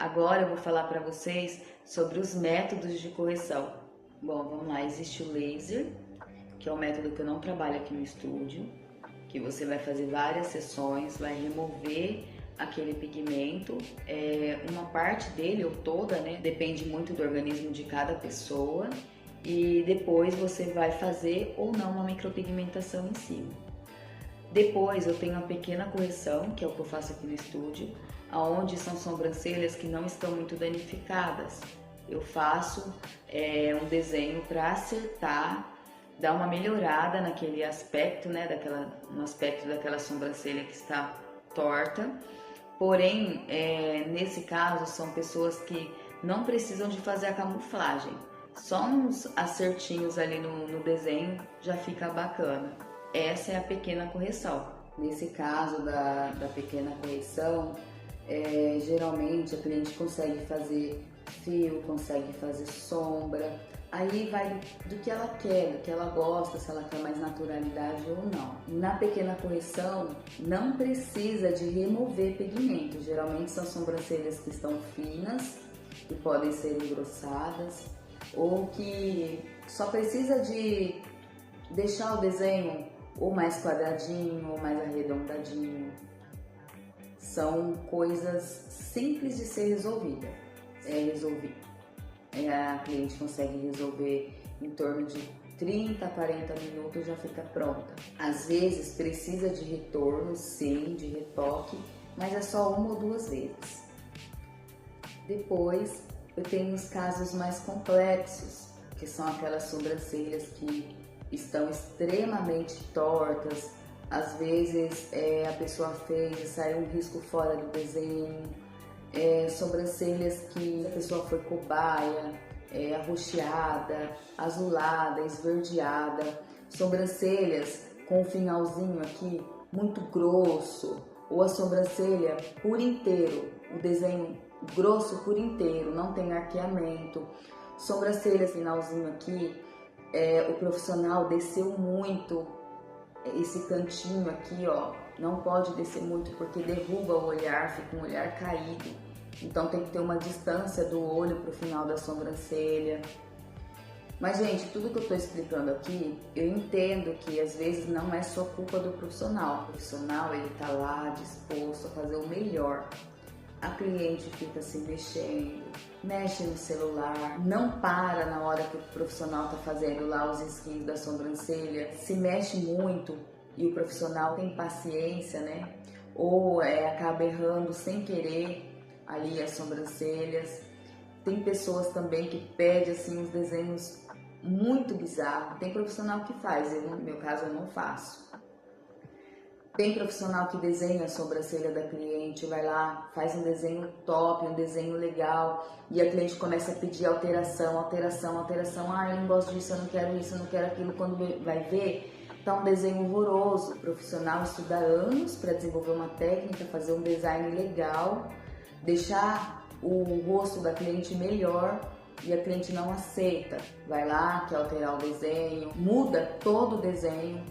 Agora eu vou falar para vocês sobre os métodos de correção. Bom, vamos lá, existe o laser, que é um método que eu não trabalho aqui no estúdio, que você vai fazer várias sessões, vai remover aquele pigmento, uma parte dele ou toda, né? Depende muito do organismo de cada pessoa, e depois você vai fazer ou não uma micropigmentação em cima. Depois eu tenho uma pequena correção, que é o que eu faço aqui no estúdio, onde são sobrancelhas que não estão muito danificadas. Eu faço um desenho para acertar, dar uma melhorada naquele aspecto, né, no aspecto daquela sobrancelha que está torta. Porém, nesse caso, são pessoas que não precisam de fazer a camuflagem. Só uns acertinhos ali no desenho já fica bacana. Essa é a pequena correção. Nesse caso da pequena correção, geralmente a cliente consegue fazer fio, consegue fazer sombra. Aí vai do que ela quer, do que ela gosta, se ela quer mais naturalidade ou não. Na pequena correção, não precisa de remover pigmento. Geralmente são sobrancelhas que estão finas, que podem ser engrossadas, ou que só precisa de deixar o desenho ou mais quadradinho ou mais arredondadinho. São coisas simples de ser resolvida. A cliente consegue resolver em torno de 30 a 40 minutos, já fica pronta. Às vezes precisa de retorno, sim, de retoque, mas é só uma ou duas vezes. Depois eu tenho os casos mais complexos, que são aquelas sobrancelhas que estão extremamente tortas. Às vezes a pessoa fez e saiu um risco fora do desenho, sobrancelhas que a pessoa foi cobaia, arroxeada, azulada, esverdeada, sobrancelhas com o finalzinho aqui muito grosso, ou a sobrancelha por inteiro, o desenho grosso por inteiro, não tem arqueamento, sobrancelha finalzinho aqui, o profissional desceu muito esse cantinho aqui, ó, não pode descer muito porque derruba o olhar, fica um olhar caído. Então tem que ter uma distância do olho para o final da sobrancelha. Mas, gente, tudo que eu estou explicando aqui, eu entendo que às vezes não é só culpa do profissional. O profissional, ele tá lá disposto a fazer o melhor. A cliente fica se mexendo, mexe no celular, não para na hora que o profissional tá fazendo lá os risquinhos da sobrancelha, se mexe muito e o profissional tem paciência, né? Ou acaba errando sem querer ali as sobrancelhas. Tem pessoas também que pedem assim uns desenhos muito bizarros. Tem profissional que faz, no meu caso eu não faço. Tem profissional que desenha a sobrancelha da cliente, vai lá, faz um desenho top, um desenho legal, e a cliente começa a pedir alteração. Ah, eu não gosto disso, eu não quero isso, eu não quero aquilo. Quando vai ver, tá um desenho horroroso. O profissional estuda anos para desenvolver uma técnica, fazer um design legal, deixar o rosto da cliente melhor, e a cliente não aceita. Vai lá, quer alterar o desenho, muda todo o desenho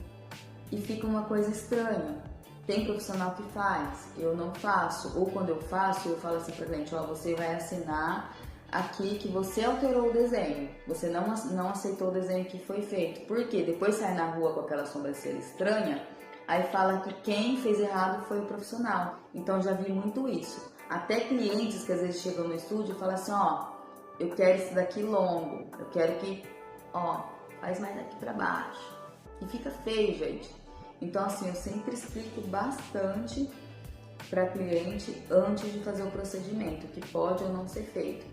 e fica uma coisa estranha. Tem profissional que faz, eu não faço. Ou quando eu faço, eu falo assim pra cliente, ó, você vai assinar aqui que você alterou o desenho, você não aceitou o desenho que foi feito. Por quê? Depois sai na rua com aquela sobrancelha estranha, aí fala que quem fez errado foi o profissional. Então já vi muito isso. Até clientes que às vezes chegam no estúdio e falam assim, ó, eu quero isso daqui longo, eu quero que, ó, faz mais daqui pra baixo. E fica feio, gente. Então assim, eu sempre explico bastante para cliente antes de fazer o procedimento, que pode ou não ser feito.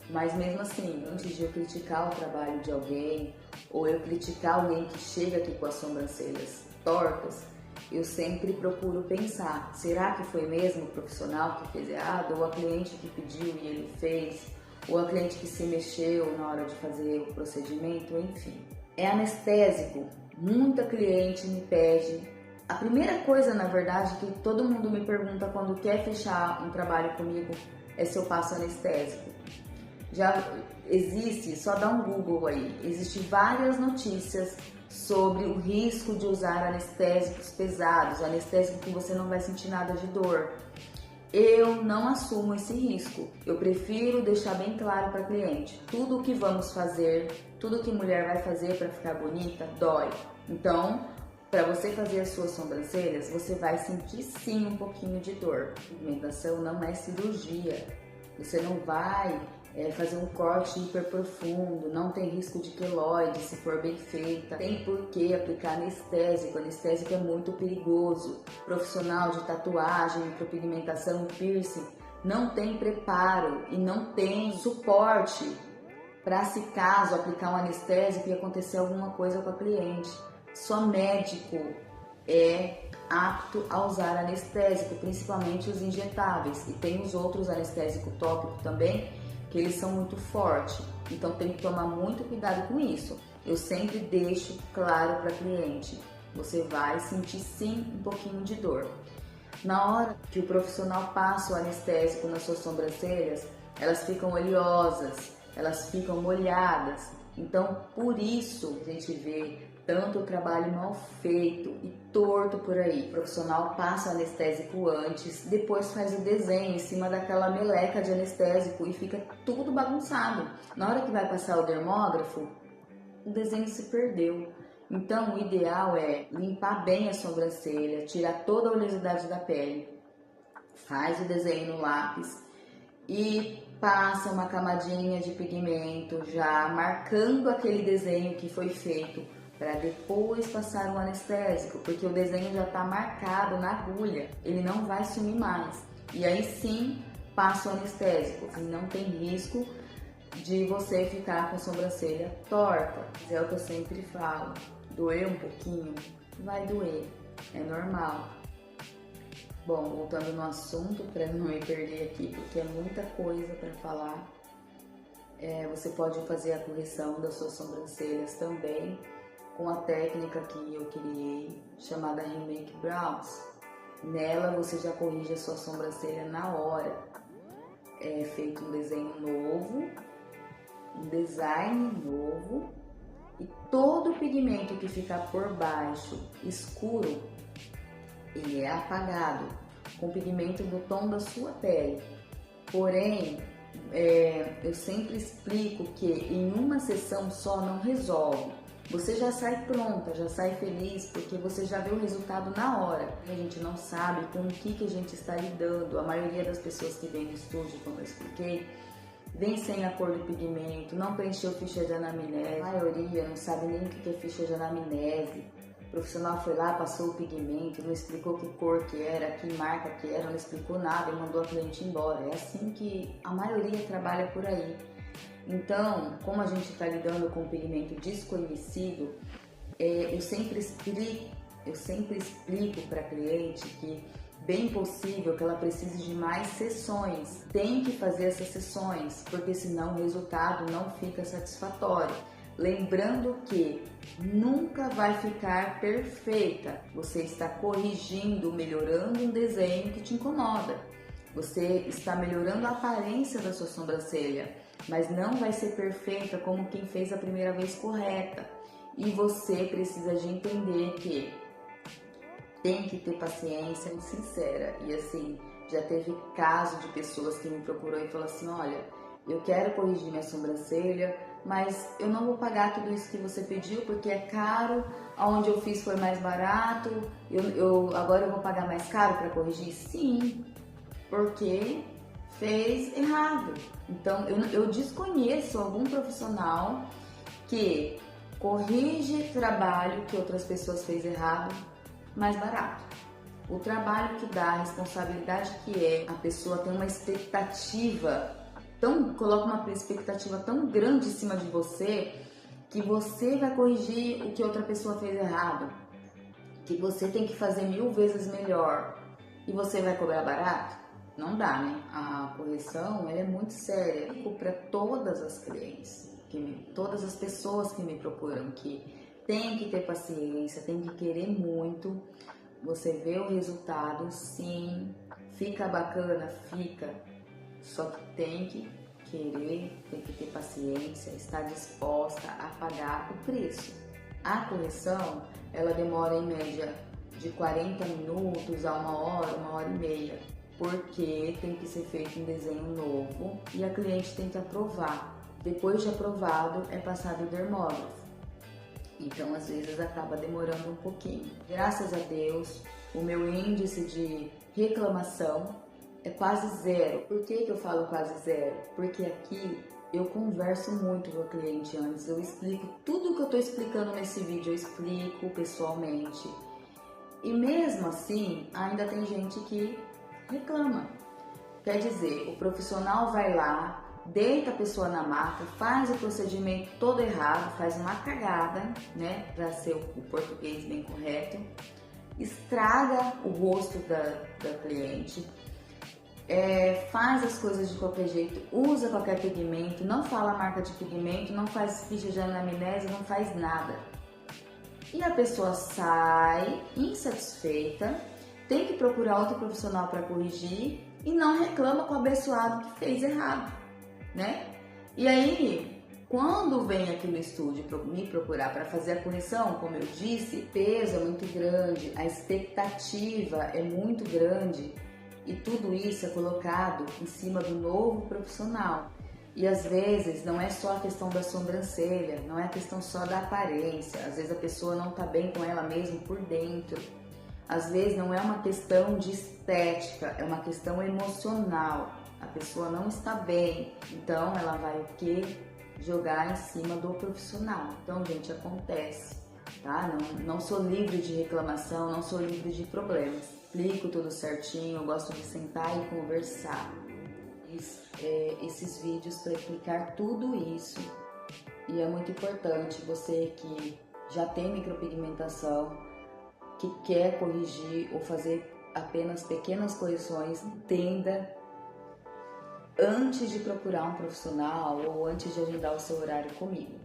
Mas mesmo assim, antes de eu criticar o trabalho de alguém, ou eu criticar alguém que chega aqui com as sobrancelhas tortas, eu sempre procuro pensar, será que foi mesmo o profissional que fez errado, ou a cliente que pediu e ele fez, ou a cliente que se mexeu na hora de fazer o procedimento, enfim. É anestésico. Muita cliente me pede. A primeira coisa, na verdade, que todo mundo me pergunta quando quer fechar um trabalho comigo é se eu passo anestésico. Já existe, só dá um Google aí, existem várias notícias sobre o risco de usar anestésicos pesados, anestésico que você não vai sentir nada de dor. eu não assumo esse risco. Eu prefiro deixar bem claro para a cliente, tudo o que vamos fazer, tudo que mulher vai fazer para ficar bonita, dói. Então, para você fazer as suas sobrancelhas, você vai sentir sim um pouquinho de dor. Pigmentação não é cirurgia. Você não vai fazer um corte hiper profundo, não tem risco de queloide se for bem feita. Tem por que aplicar anestésico. Anestésico é muito perigoso. Profissional de tatuagem, micropigmentação, piercing, não tem preparo e não tem suporte para, se caso aplicar um anestésico e acontecer alguma coisa com a cliente. Só médico é apto a usar anestésico, principalmente os injetáveis. E tem os outros anestésicos tópicos também, que eles são muito fortes. Então tem que tomar muito cuidado com isso. Eu sempre deixo claro para a cliente, você vai sentir sim um pouquinho de dor. Na hora que o profissional passa o anestésico nas suas sobrancelhas, elas ficam oleosas, elas ficam molhadas. Então, por isso a gente vê tanto o trabalho mal feito e torto por aí. O profissional passa o anestésico antes, depois faz o desenho em cima daquela meleca de anestésico e fica tudo bagunçado. Na hora que vai passar o dermógrafo, o desenho se perdeu. Então, o ideal é limpar bem a sobrancelha, tirar toda a oleosidade da pele, faz o desenho no lápis e passa uma camadinha de pigmento já marcando aquele desenho que foi feito, para depois passar o anestésico, porque o desenho já está marcado na agulha, ele não vai sumir mais. E aí sim passa o anestésico, e não tem risco de você ficar com a sobrancelha torta. É o que eu sempre falo, doer um pouquinho, vai doer, é normal. Bom, voltando no assunto, para não me perder aqui, porque é muita coisa para falar, você pode fazer a correção das suas sobrancelhas também com a técnica que eu criei, chamada Remake Brows. Nela você já corrige a sua sobrancelha na hora. É feito um desenho novo, um design novo, e todo o pigmento que fica por baixo, escuro, ele é apagado com pigmento do tom da sua pele. Porém, eu sempre explico que em uma sessão só não resolve. Você já sai pronta, já sai feliz, porque você já vê o resultado na hora. A gente não sabe com o que a gente está lidando. A maioria das pessoas que vem no estúdio, como eu expliquei, vem sem a cor do pigmento, não preencheu ficha de anamnese. A maioria não sabe nem o que é ficha de anamnese. O profissional foi lá, passou o pigmento, não explicou que cor que era, que marca que era, não explicou nada e mandou a cliente embora. É assim que a maioria trabalha por aí. Então, como a gente está lidando com um pigmento desconhecido, eu sempre explico para a cliente que bem possível que ela precise de mais sessões. Tem que fazer essas sessões, porque senão o resultado não fica satisfatório. Lembrando que nunca vai ficar perfeita. Você está corrigindo, melhorando um desenho que te incomoda. Você está melhorando a aparência da sua sobrancelha, mas não vai ser perfeita como quem fez a primeira vez correta. E você precisa de entender que tem que ter paciência e sincera. E assim, já teve caso de pessoas que me procurou e falou assim, olha, eu quero corrigir minha sobrancelha, mas eu não vou pagar tudo isso que você pediu porque é caro, aonde eu fiz foi mais barato, agora eu vou pagar mais caro para corrigir? Sim, porque fez errado. Então eu desconheço algum profissional que corrige trabalho que outras pessoas fez errado mais barato. O trabalho que dá, a responsabilidade que é, a pessoa tem uma expectativa coloca uma expectativa tão grande em cima de você que você vai corrigir o que outra pessoa fez errado, que você tem que fazer 1000 vezes melhor e você vai cobrar barato? Não dá, né? A correção ela é muito séria para todas as clientes, todas as pessoas que me procuram, que tem que ter paciência, tem que querer muito. Você vê o resultado, sim, fica bacana, fica. Só que tem que querer, tem que ter paciência, estar disposta a pagar o preço. A correção, ela demora em média de 40 minutos a 1 hora e meia. porque tem que ser feito um desenho novo e a cliente tem que aprovar. Depois de aprovado, é passado o dermógrafo. Então, às vezes, acaba demorando um pouquinho. Graças a Deus, o meu índice de reclamação é quase zero. Por que eu falo quase zero? Porque aqui eu converso muito com o cliente antes, eu explico tudo que eu estou explicando nesse vídeo, eu explico pessoalmente. E mesmo assim, ainda tem gente que reclama. Quer dizer, o profissional vai lá, deita a pessoa na maca, faz o procedimento todo errado, faz uma cagada, né, para ser o português bem correto, estraga o rosto da cliente, faz as coisas de qualquer jeito, usa qualquer pigmento, não fala a marca de pigmento, não faz ficha de anamnese, não faz nada. E a pessoa sai insatisfeita, tem que procurar outro profissional para corrigir e não reclama com o abençoado que fez errado, né? E aí, quando vem aqui no estúdio me procurar para fazer a correção, como eu disse, o peso é muito grande, a expectativa é muito grande e tudo isso é colocado em cima do novo profissional. E às vezes não é só a questão da sobrancelha, não é a questão só da aparência, às vezes a pessoa não tá bem com ela mesma por dentro. Às vezes não é uma questão de estética, é uma questão emocional. A pessoa não está bem, então ela vai o quê? Jogar em cima do profissional. Então, gente, acontece, tá? Não sou livre de reclamação, não sou livre de problemas. Explico tudo certinho, eu gosto de sentar e conversar. Esses vídeos para explicar tudo isso. E é muito importante você que já tem micropigmentação, que quer corrigir ou fazer apenas pequenas correções, entenda antes de procurar um profissional ou antes de agendar o seu horário comigo.